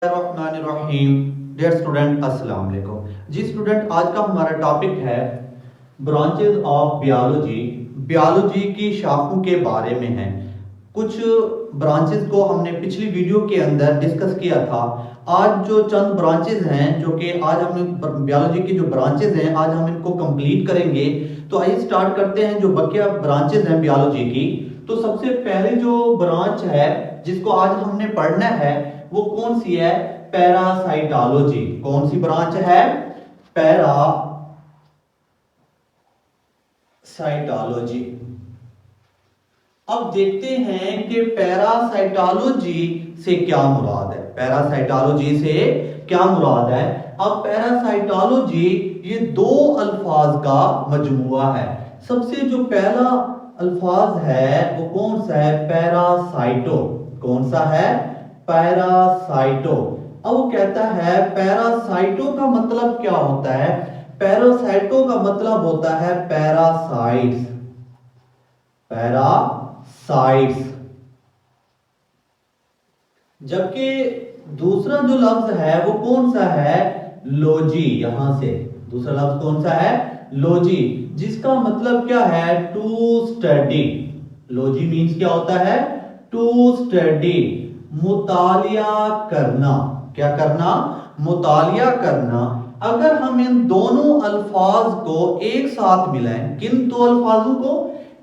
रहीम। Dear student, अस्सलाम वालेकुम। जी student, आज का हमारा टॉपिक है ब्रांचेस ऑफ बायोलॉजी। बायोलॉजी की शाखों के बारे में है। कुछ ब्रांचेस को हमने पिछली वीडियो के अंदर डिस्कस किया था। आज जो चंद ब्रांचेस हैं, जो कि आज हम बायोलॉजी की जो ब्रांचेस हैं, आज हम इनको कंप्लीट करेंगे। तो आइए स्टार्ट करते हैं जो बकिया ब्रांचेस हैं बायोलॉजी की। तो सबसे पहले जो ब्रांच है जिसको आज हमने पढ़ना है वो कौन सी है? पैरासाइटोलॉजी। कौन सी ब्रांच है? पैरासाइटोलॉजी। अब देखते हैं कि पैरासाइटोलॉजी से क्या मुराद है। पैरासाइटोलॉजी से क्या मुराद है? अब पैरासाइटोलॉजी ये दो अल्फाज का मजमुआ है। सबसे जो पहला अल्फाज है वो कौन सा है? पैरासाइटो। कौन सा है? पैरासाइटो। अब वो कहता है पैरासाइटो का मतलब क्या होता है? पैरासाइटो का मतलब होता है पैरासाइट्स। पैरासाइट्स। जबकि दूसरा जो लफ्ज है वो कौन सा है? लोजी। यहां से दूसरा लफ्ज कौन सा है? लोजी, जिसका मतलब क्या है? To study. लोजी मीन्स क्या होता है? टू स्टडी, मुतालिया करना। क्या करना? मुतालिया करना। अगर हम इन दोनों अल्फाज को एक साथ मिलाएं, किन दो अल्फाजों को?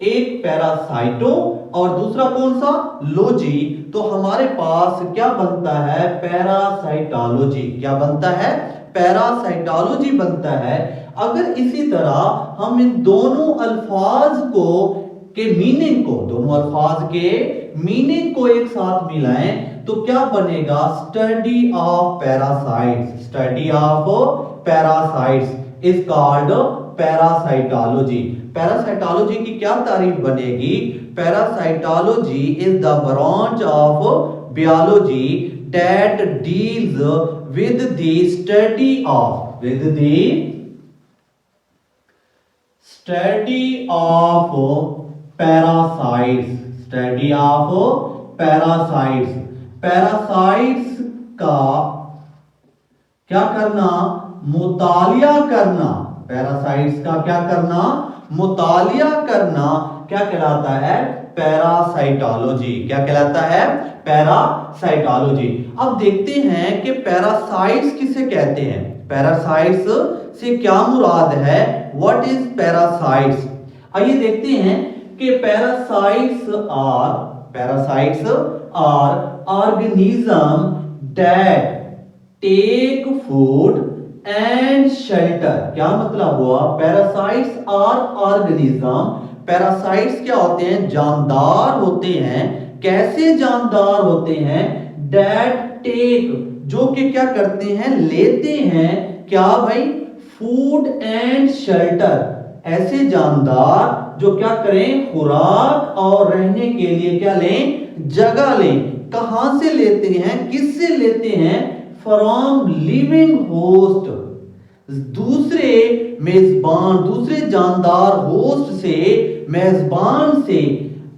एक पैरासाइटो और दूसरा कौन सा? लोजी, तो हमारे पास क्या बनता है? पैरासाइटोलॉजी। क्या बनता है? पैरासाइटोलॉजी बनता है। अगर इसी तरह हम इन दोनों अल्फाज को के मीनिंग को, दोनों अल्फाज के मीनिंग को एक साथ मिलाएं तो क्या बनेगा? Study of parasites. Study of parasites is called parasitology. Parasitology की क्या तारीफ बनेगी? Parasitology is the branch of biology that deals with the study of parasites. Study of parasites. Parasites का क्या करना? मुतालिया करना। पैरासाइट्स का क्या करना? मुतालिया करना क्या कहलाता है? पैरासाइटोलॉजी। क्या कहलाता है? पैरासाइटोलॉजी। अब देखते हैं कि पैरासाइट्स किसे कहते हैं। पैरासाइट्स से क्या मुराद है? What is parasites? आइए देखते हैं कि parasites are organism that take food and shelter. क्या मतलब हुआ? Parasites are organism. पैरासाइट्स क्या होते हैं? जानदार होते हैं। कैसे जानदार होते हैं? दैट टेक, जो कि क्या करते हैं? लेते हैं। क्या भाई? Food and shelter. ऐसे जानदार जो क्या करें? खुराक और रहने के लिए क्या लें? जगह लें। कहां से लेते हैं? किससे लेते हैं? From living host. दूसरे मेजबान, दूसरे जानदार होस्ट से, मेजबान से।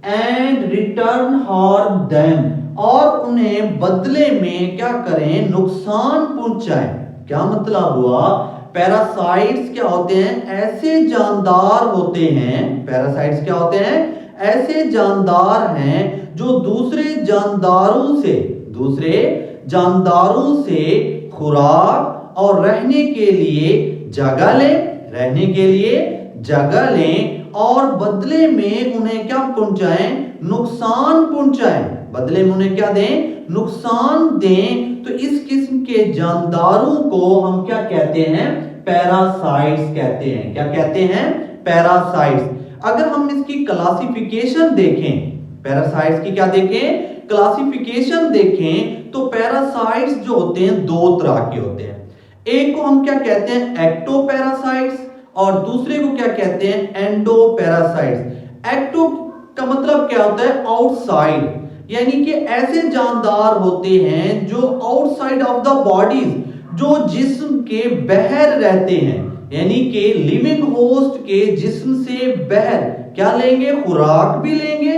एंड रिटर्न हार्म देम, और उन्हें बदले में क्या करें? नुकसान पहुंचाएं। क्या मतलब हुआ? पैरासाइट्स क्या होते हैं? ऐसे जानदार होते हैं। पैरासाइट्स क्या होते हैं? ऐसे जानदार हैं जो दूसरे जानदारों से खुराक और रहने के लिए जगह लें, और बदले में उन्हें क्या पहुंचाएं? नुकसान पहुंचाएं। बदले में उन्हें क्या दें? नुकसान दें। तो इस किस्म के जानदारों को हम क्या कहते हैं? पैरासाइट्स कहते हैं। क्या कहते हैं? पैरासाइट्स। अगर हम इसकी क्लासिफिकेशन देखें, पैरासाइट्स की क्या देखें? क्लासिफिकेशन देखें, तो पैरासाइट्स जो होते हैं दो तरह के होते हैं। एक को हम क्या कहते हैं? एक्टोपैरासाइट्स, और दूसरे को क्या कहते हैं? एंडोपैरासाइट्स। एक्टो का मतलब क्या होता है? आउटसाइड, यानी कि ऐसे जानदार होते हैं जो आउटसाइड ऑफ द बॉडीज, जो जिस्म के बाहर रहते हैं, यानी कि लिविंग होस्ट के जिस्म से बाहर क्या लेंगे? खुराक भी लेंगे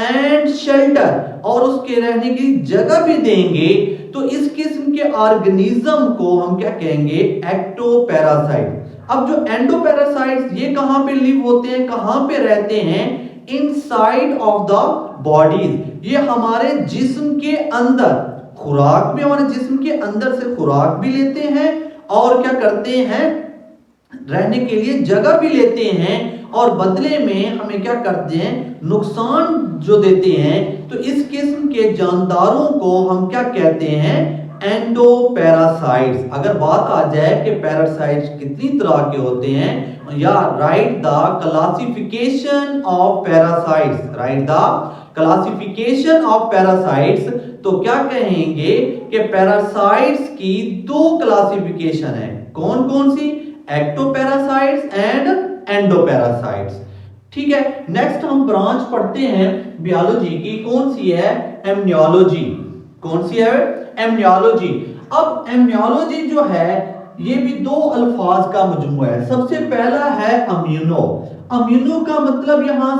एंड शेल्टर, और उसके रहने की जगह भी देंगे, तो इस किस्म के ऑर्गेनिज्म को हम क्या कहेंगे? एक्टोपैरासाइट। अब जो एंडोपैरासाइट्स ये कहां पे लिव होते हैं, कहां पे रहते हैं? Inside of the bodies. ये हमारे जिस्म के अंदर खुराक भी, हमारे जिस्म के अंदर से खुराक भी लेते हैं, और क्या करते हैं? रहने के लिए जगह भी लेते हैं, और बदले में हमें क्या करते हैं? नुकसान जो देते हैं। तो इस किस्म के जानदारों को हम क्या कहते हैं? एंडोपैरासाइट्स। अगर बात आ जाए कि पैरासाइट्स कितनी तरह के होते हैं, या right the classification of parasites, right the classification of parasites, तो क्या कहेंगे कि पैरासाइट्स की दो क्लासिफिकेशन है। कौन कौन सी? Ectoparasites and endoparasites. ठीक है, नेक्स्ट हम ब्रांच पढ़ते हैं बायोलॉजी की, कौन सी है? एमनियोलॉजी। कौन सी है? एमनियोलॉजी। अब एमनियोलॉजी जो है ये भी दो अल्फाज का मजमूआ है। सबसे पहला है अम्यूनो। अम्यूनो का मतलब यहां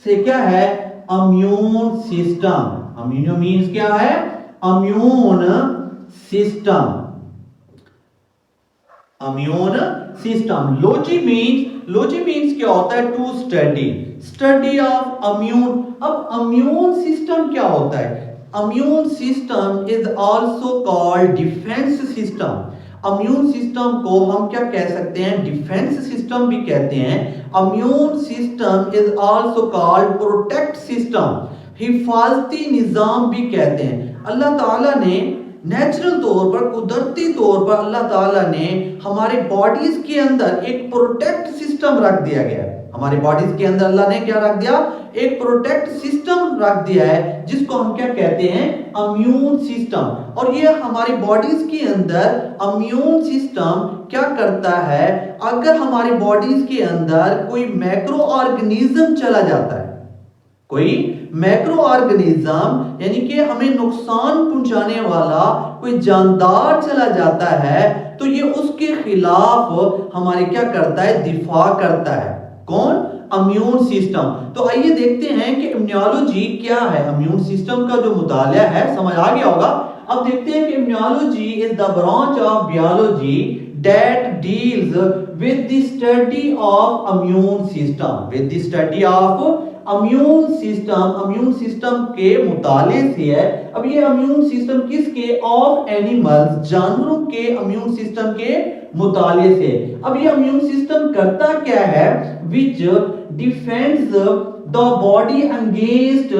से क्या है? Immune system. अम्यूनो मींस क्या है? Immune system. Immune system. Logy means क्या होता है? To study of immune. अब इम्यून सिस्टम क्या होता है? Immune system is also called defence system. Immune system को हम क्या कह सकते हैं? डिफेंस सिस्टम भी कहते हैं। Immune system is also called protect system, हिफाजती निजाम भी कहते हैं। अल्लाह ताला ने नेचुरल तौर पर, कुदरती तौर पर अल्लाह ताला ने हमारे बॉडीज के अंदर एक प्रोटेक्ट सिस्टम रख दिया गया है। हमारे बॉडीज के अंदर अल्लाह ने क्या रख दिया? एक प्रोटेक्ट सिस्टम रख दिया है, जिसको हम क्या कहते हैं? Immune system. और ये हमारी बॉडीज के अंदर इम्यून सिस्टम क्या करता है? अगर हमारी बॉडीज के अंदर कोई मैक्रो ऑर्गेनिज्म चला जाता है, कोई मैक्रो ऑर्गेनिज्म यानी कि हमें नुकसान पहुंचाने वाला कोई जानदार चला जाता है, तो ये उसके खिलाफ हमारे क्या करता है? दिफा करता है। कौन? Immune system. तो आइए देखते हैं कि इम्यूनोलॉजी क्या है। इम्यून सिस्टम का जो मुतालिया है, समझ आ गया होगा। अब देखते हैं कि immunology is the branch of biology that deals with the study of immune system, with the study of immune system। immune system के मुताले से है। अब ये immune system किसके? of animals, जानवरों के immune system के मुताले से। अब ये immune system करता क्या है? which defends the body against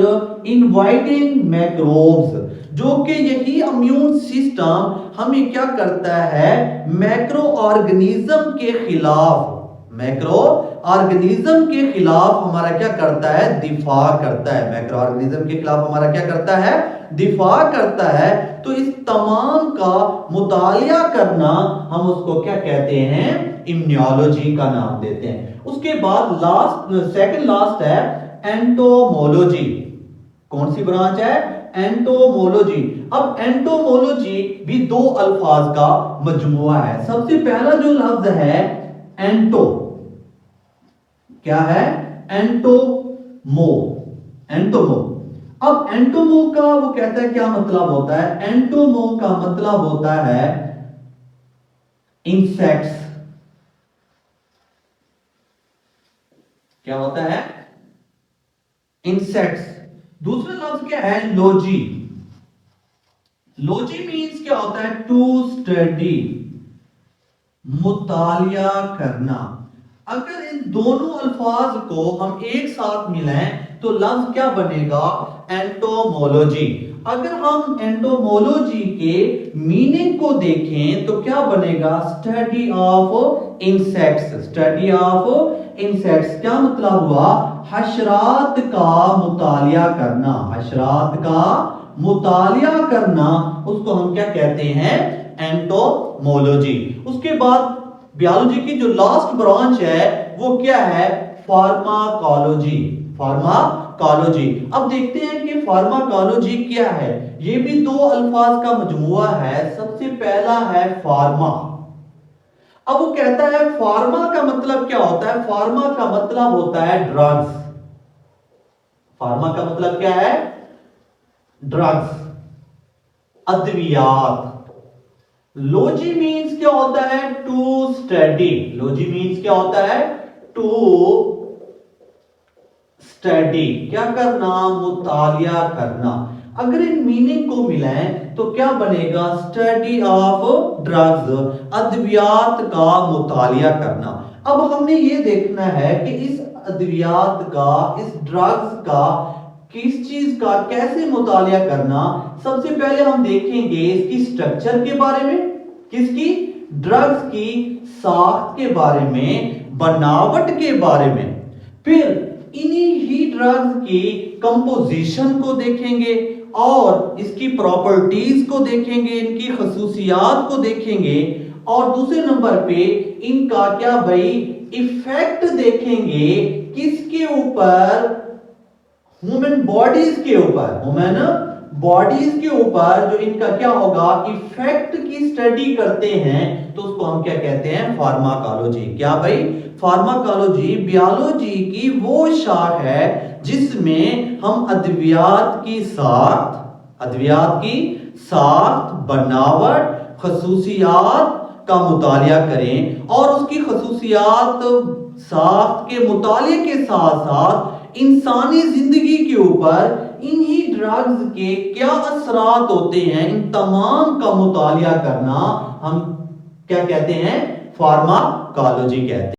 inviting microbes, जो कि यही इम्यून सिस्टम हमें क्या करता है? मैक्रो ऑर्गेनिज्म के खिलाफ, मैक्रो ऑर्गेनिज्म के खिलाफ हमारा क्या करता है? दिफा करता है। मैक्रो ऑर्गेनिज्म के खिलाफ हमारा क्या करता है? दिफा करता है। तो इस तमाम का मुतालिया करना हम उसको क्या कहते हैं? इम्यूनोलॉजी का नाम देते हैं। उसके बाद सेकंड लास्ट है एंटोमोलॉजी। कौन सी ब्रांच है? एंटोमोलॉजी। अब एंटोमोलॉजी भी दो अल्फाज का मजमुआ है। सबसे पहला जो लफ्ज है एंटो, क्या है? एंटोमो। एंटोमो। अब एंटोमो का वो कहता है क्या मतलब होता है? एंटोमो का मतलब होता है इंसेक्ट्स। क्या होता है? इंसेक्ट्स। दूसरा लफ्ज क्या है? लॉजी। लॉजी मीन्स क्या होता है? टू स्टडी, मुतालिया करना। अगर इन दोनों अल्फाज को हम एक साथ मिलाएं तो लफ्ज क्या बनेगा? एंटोमोलॉजी। अगर हम एंटोमोलॉजी के मीनिंग को देखें तो क्या बनेगा? Study of insects. Study of insects क्या मतलब हुआ? हशरात का मुतालिया करना। हशरात का मुतालिया करना, उसको हम क्या कहते हैं? एंटोमोलॉजी। उसके बाद बायोलॉजी की जो लास्ट ब्रांच है वो क्या है? फार्माकोलॉजी। फार्माकोलॉजी। अब देखते हैं कि फार्माकोलॉजी क्या है। ये भी दो अल्फाज का मजमुआ है। सबसे पहला है फार्मा। अब वो कहता है फार्मा का मतलब क्या होता है? फार्मा का मतलब होता है ड्रग्स। फार्मा का मतलब क्या है? ड्रग्स, अद्वियात। लॉजी मीन्स क्या होता है? To study. लॉजी मीन्स क्या होता है? टू स्टडी, क्या करना? मुतालिया करना। अगर इन मीनिंग को मिलाएं तो क्या बनेगा? स्टडी ऑफ ड्रग्स, अद्वियात का मुतालिया करना। अब हमने ये देखना है कि इस अद्वियात का, इस ड्रग्स का, किस चीज का कैसे मुतालिया करना। सबसे पहले हम देखेंगे इसकी स्ट्रक्चर के बारे में, किसकी? ड्रग्स की साख्त के बारे में, बनावट के बारे में। फिर इन्हीं ही ड्रग्स की कंपोजिशन को देखेंगे और इसकी प्रॉपर्टीज को देखेंगे, इनकी खसूसियात को देखेंगे। और दूसरे नंबर पे इनका क्या भाई इफेक्ट देखेंगे, किसके ऊपर? ह्यूमन बॉडीज के ऊपर, ह्यूमन बॉडीज के ऊपर जो इनका क्या होगा इफेक्ट की स्टडी करते हैं, तो उसको हम क्या कहते हैं? फार्माकोलॉजी। क्या भाई? फार्माकोलॉजी बायोलॉजी की वो शाख है जिसमें हम अद्वियात की साख्त, बनावट, खसूसियात का मुतालिया करें और उसकी खसूसियात, साख्त के मुताले के साथ साथ इंसानी जिंदगी के ऊपर इन्हीं ड्रग्स के क्या असरात होते हैं, इन तमाम का मुतालिया करना हम क्या कहते हैं? फार्माकोलॉजी कहते हैं।